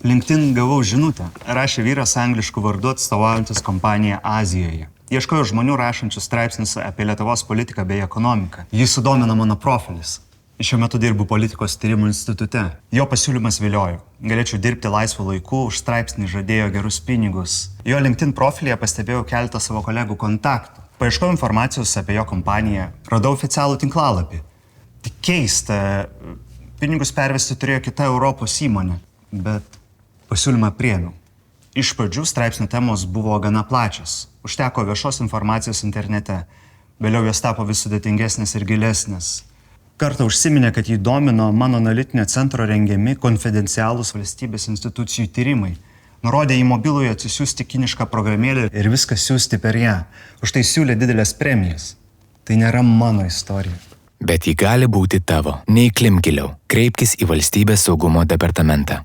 LinkedIn gavau žinutę. Rašė vyras angliškų vardu atstovaujantis kompaniją Azijoje. Ieškojo žmonių rašančių straipsnius apie Lietuvos politiką bei ekonomiką. Jį sudomino mano profilis. Šiuo metu dirbu politikos tyrimų institute. Jo pasiūlymas viliojo. Galėčiau dirbti laisvu laiku, už straipsnį žadėjo gerus pinigus. Jo LinkedIn profilyje pastebėjau keletą savo kolegų kontaktų. Paieškojau informacijos apie jo kompaniją. Radau oficialų tinklalapį. Tik keista, pinigus pervesti turėjo kita Europos įmonė, bet pasiūlymą priėmiau. Iš pradžių straipsnio temos buvo gana plačios. Užteko viešos informacijos internete. Vėliau jos tapo vis sudėtingesnės ir gilesnės. Kartą užsiminė, kad jį domino mano analitinio centro rengiami konfidencialūs valstybės institucijų tyrimai. Nurodė į mobilųjį atsisiųsti kinišką programėlę ir viską siųsti per ją. Už tai siūlė didelės premijas. Tai nėra mano istorija. Bet ji gali būti tavo. Neįklimk giliau. Kreipkis į Valstybės saugumo departamentą.